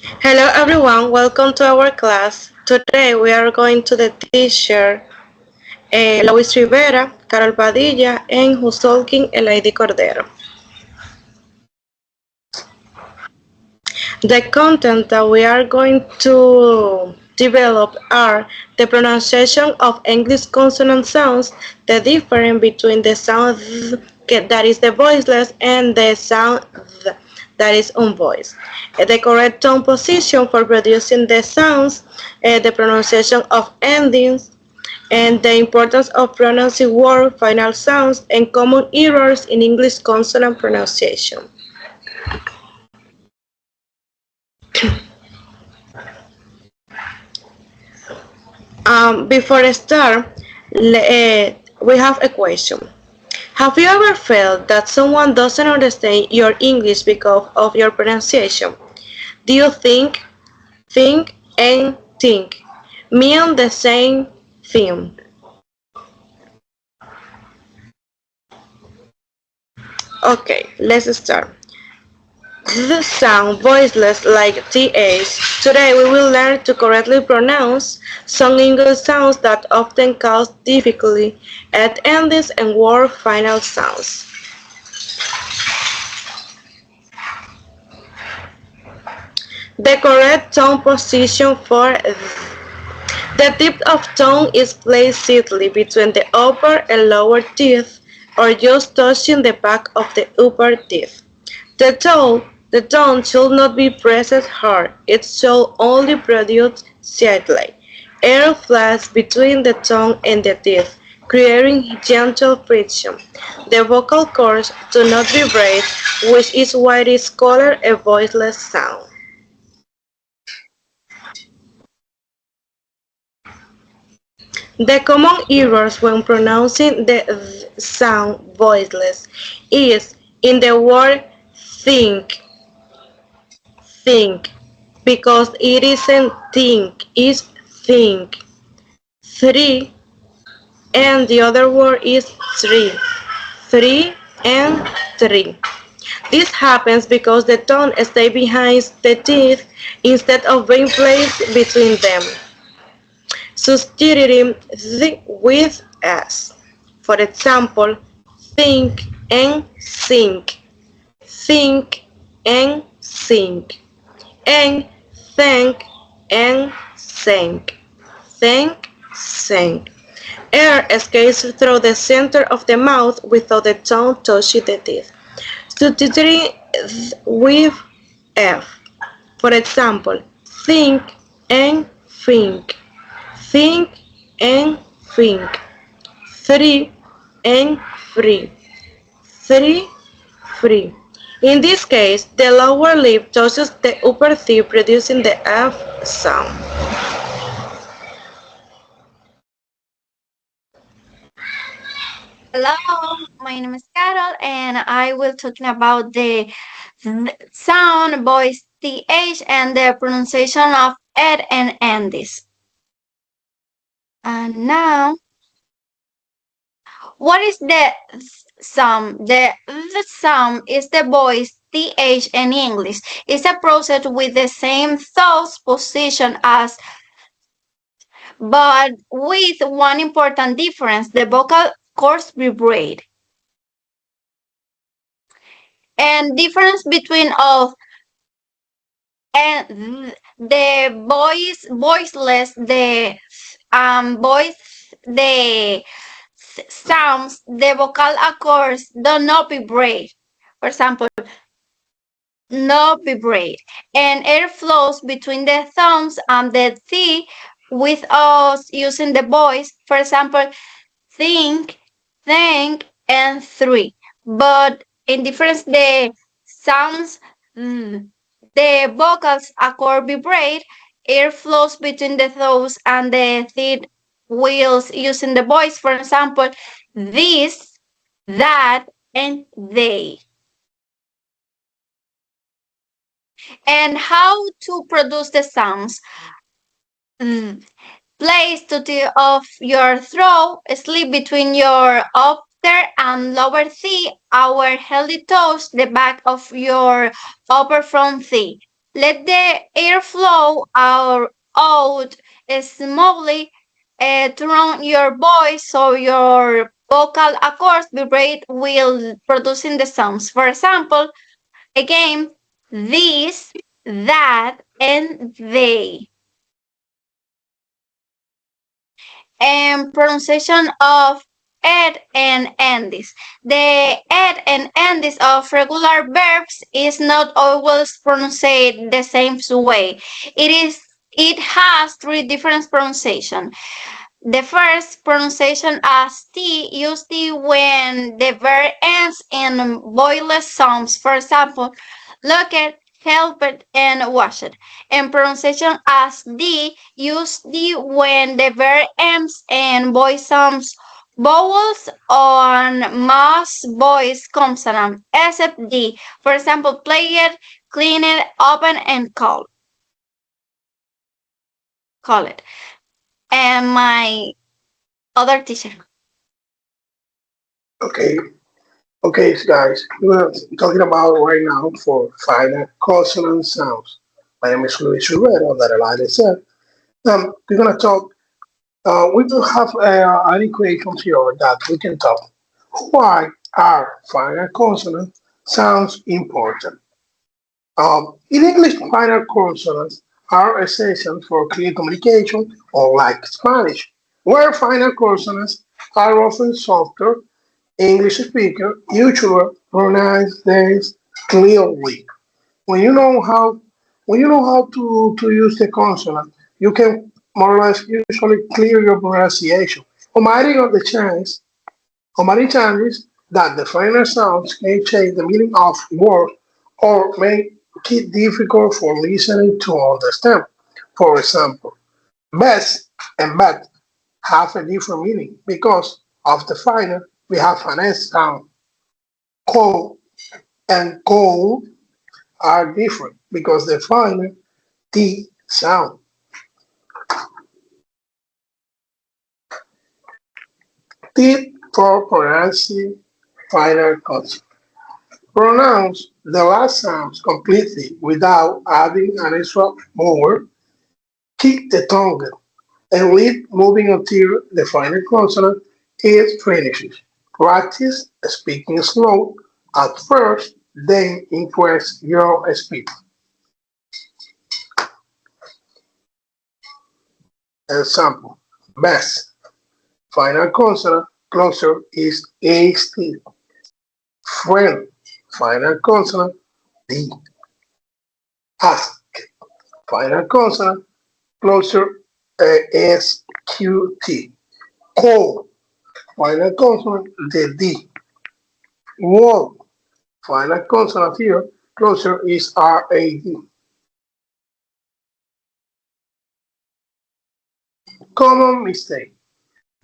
Hello everyone, welcome to our class. Today we are going to the teacher Luis Rivera, Carol Padilla, and who's talking Elaidi Cordero. The content that we are going to develop are the pronunciation of English consonant sounds, the difference between the sound that is the voiceless and the sound that is unvoiced, the correct tone position for producing the sounds, the pronunciation of endings, and the importance of pronouncing word final sounds and common errors in English consonant pronunciation. Before I start, we have a question. Have you ever felt that someone doesn't understand your English because of your pronunciation? Do you think, and think mean the same thing? Okay, let's start. The sound voiceless like th. Today we will learn to correctly pronounce some English sounds that often cause difficulty at endings and word final sounds. The correct tone position for the tip of tongue is placed slightly between the upper and lower teeth or just touching the back of the upper teeth. The tongue should not be pressed hard. It should only produce slightly air flaps between the tongue and the teeth, creating gentle friction. The vocal cords do not vibrate, which is why it is called a voiceless sound. The common errors when pronouncing the sound voiceless is in the word think, think, because it isn't think, it's think. Three, and the other word is three. Three and three. This happens because the tongue stays behind the teeth instead of being placed between them, substituting the with s. For example, think and sink, think and sink, and thank and sank, thank, sank. Air escapes through the center of the mouth without the tongue touching the teeth. Substituting with f. For example, think and think, think and think, three and free, three, free. In this case, the lower lip touches the upper teeth, producing the F sound. Hello, my name is Carol, and I will talking about the sound, voice, th, and the pronunciation of ed and endis. And now, what is the sound? The sound is the voice th in English. It's a process with the same thought position as, but with one important difference: the vocal cords vibrate. And difference between of and the voiceless the sounds the vocal accords do not vibrate, for example, not vibrate, and air flows between the thumbs and the t with us using the voice, for example, think, thank, and three, but in difference the sounds, the vocals accord vibrate, air flows between the toes and the teeth wheels using the voice, for example, this, that, and they. And how to produce the sounds? Mm, Place to the of your throat, sleep between your upper and lower teeth, our healthy toes, the back of your upper front teeth. Let the airflow out smoothly through your voice so your vocal cords vibrate while producing the sounds. For example, again, this, that, and they. And pronunciation of ed and endis. The ed and endis of regular verbs is not always pronounced the same way. It has three different pronunciations. The first pronunciation as T used when the verb ends in voiceless sounds. For example, look at, help it, and wash it. And pronunciation as D used when the verb ends in voice sounds. Vowels on most voice consonants except D. For example, play it, clean it, open, and call it. And my other teacher. Okay, okay, guys. We're talking about right now for final consonant sounds. My name is Luis Rivera, that Elijah said. We're gonna talk. We will have an equation here that we can talk. Why are final consonant sounds important? In English, final consonants are essential for clear communication, unlike Spanish, where final consonants are often softer. English speakers usually pronounce these clearly. When you know how when you know how to use the consonant, you can more or less usually clear your pronunciation. Omitting of the chance Omitting chances that the final sounds can change the meaning of words or make it difficult for listening to understand. For example, best and bad have a different meaning because of the final we have an S sound. Cold and cold are different because the final T sound. T for pronouncing final consonant. Pronounce the last sounds completely without adding an extra vowel. Keep the tongue and leave moving until the final consonant is finished. Practice speaking slow at first, then increase your speed. Example: best. Final consonant closer is AST. Friend. Final consonant D. Ask. Final consonant closer SQT. Call. Final consonant the D. Wall. Final consonant here closer is RAD. Common mistake.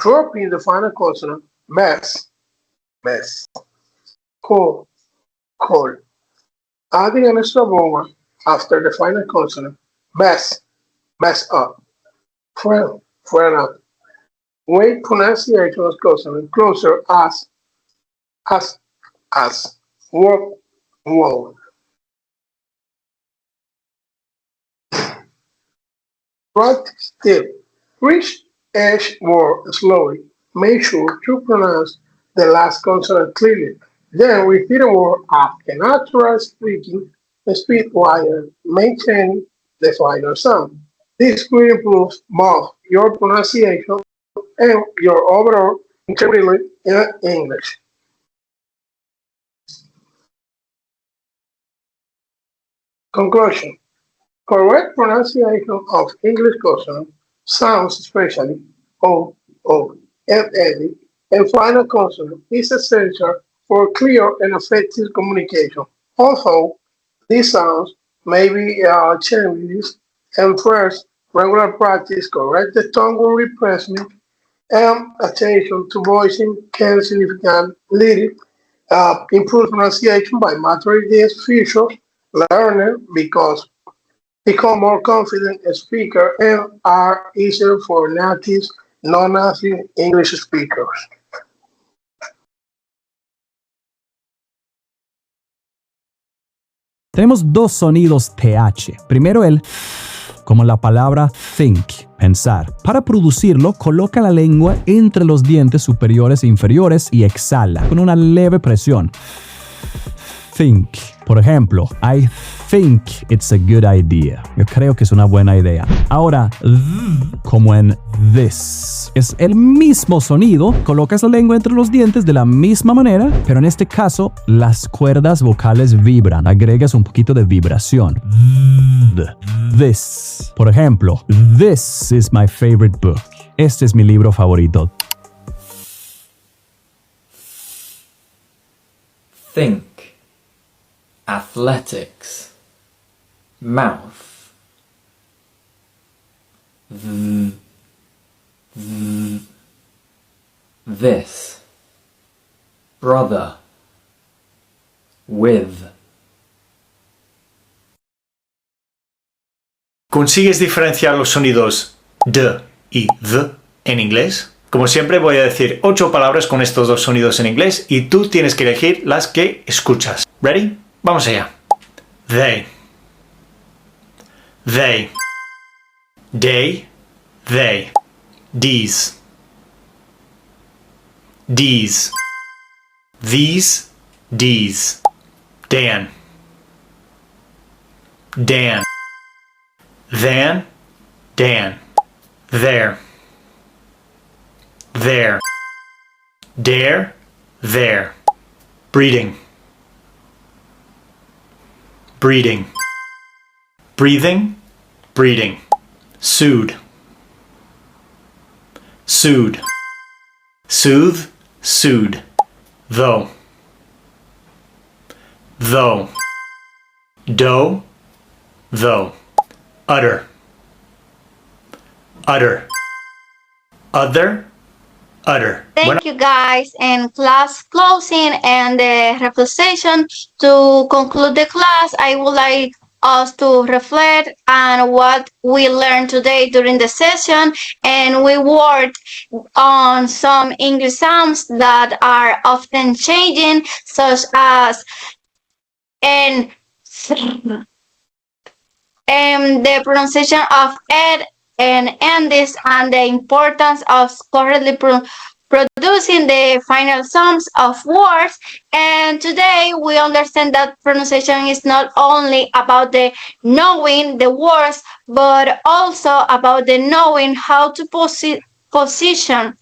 Dropping the final consonant mess, mess. Call, call. Adding an extra vowel after the final consonant mess, mess up. Friend, friend up. Weight pronunciation of consonant closer as, as. Work, wall. Practice tip. Reach each word slowly. Make sure to pronounce the last consonant clearly. Then repeat the word at a natural speaking speed while maintaining the final sound. This will improve both your pronunciation and your overall integrity in English. Conclusion. Correct pronunciation of English consonant sounds, especially O, O, and and final consonant is essential for clear and effective communication. Although these sounds may be changes and first regular practice correct the tongue replacement and attention to voicing can significantly improve pronunciation by mastering these features. Learner because become more confident speaker and are easier for native, non-native English speakers. Tenemos dos sonidos TH. Primero el como la palabra think, pensar. Para producirlo, coloca la lengua entre los dientes superiores e inferiores y exhala con una leve presión. Think. Por ejemplo, I think it's a good idea. Yo creo que es una buena idea. Ahora, como en this. Es el mismo sonido. Colocas la lengua entre los dientes de la misma manera, pero en este caso, las cuerdas vocales vibran. Agregas un poquito de vibración. This. Por ejemplo, this is my favorite book. Este es mi libro favorito. Think. Athletics. Mouth. This. Brother. With. ¿Consigues diferenciar los sonidos d y th en inglés? Como siempre voy a decir 8 palabras con estos dos sonidos en inglés y tú tienes que elegir las que escuchas. ¿Ready? Vamos allá. They. They. Day. They. These. These. These. These. Dan. Dan. Than. Dan. There. There. Dare. There. Breeding. Breeding. Breathing. Breeding. Sued. Sued. Soothe. Sued. Though. Though. Doe. Though. Utter. Utter. Other. Utter. Thank you guys, and class closing and the reflection. To conclude the class, I would like us to reflect on what we learned today during the session, and we worked on some English sounds that are often changing, such as the pronunciation of ed and endis, and the importance of correctly producing the final sounds of words. And today we understand that pronunciation is not only about the knowing the words, but also about the knowing how to position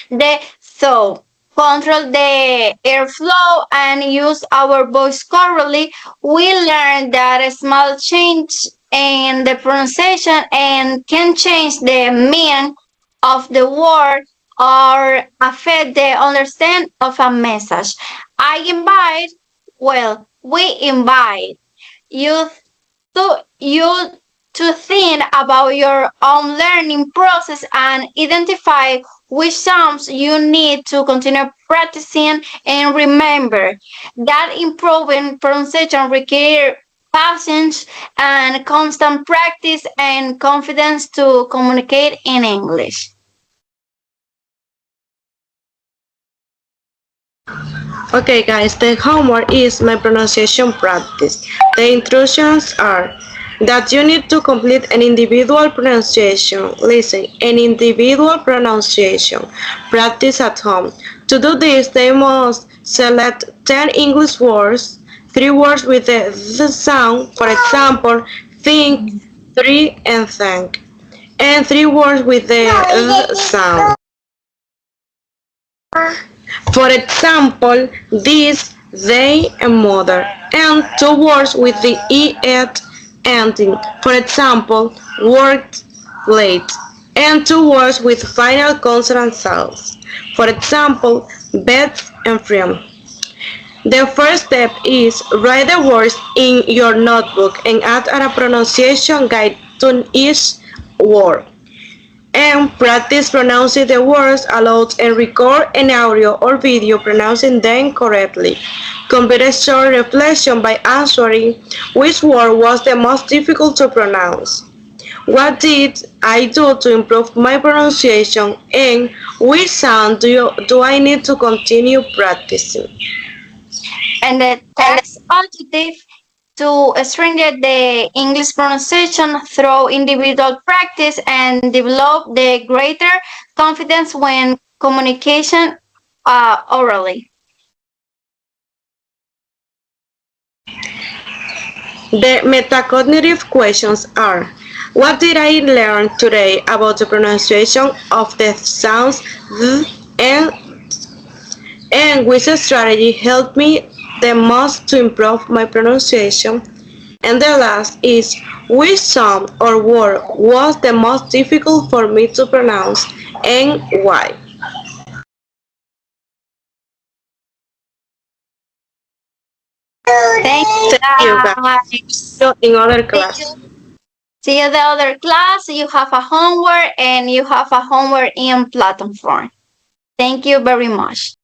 the so control the airflow and use our voice correctly. We learned that a small change in the pronunciation and can change the meaning of the word or affect the understanding of a message. We invite you to think about your own learning process and identify which sounds you need to continue practicing. And remember that improving pronunciation requires patience and constant practice and confidence to communicate in English. Okay guys, the homework is my pronunciation practice. The instructions are that you need to complete an individual pronunciation. Listen, an individual pronunciation. Practice at home. To do this, they must select 10 English words, 3 words with the th sound, for example, think, three, and thank, and 3 words with the th sound. For example, this, they, and mother, and 2 words with the et ending. For example, worked, late, and 2 words with final consonant sounds. For example, bed and frame. The first step is write the words in your notebook and add a pronunciation guide to each word. And practice pronouncing the words aloud and record an audio or video pronouncing them correctly. Complete a short reflection by answering which word was the most difficult to pronounce. What did I do to improve my pronunciation, and which sound do I need to continue practicing? And the text adjective to strengthen the English pronunciation through individual practice and develop the greater confidence when communication orally. The metacognitive questions are: what did I learn today about the pronunciation of the sounds th and which strategy helped me the most to improve my pronunciation? And the last is: which sound or word was the most difficult for me to pronounce and why? Thank you, Thank you guys. guys. See you in other See class. you. See you the other class. You have a homework and you have a homework in platform. Thank you very much.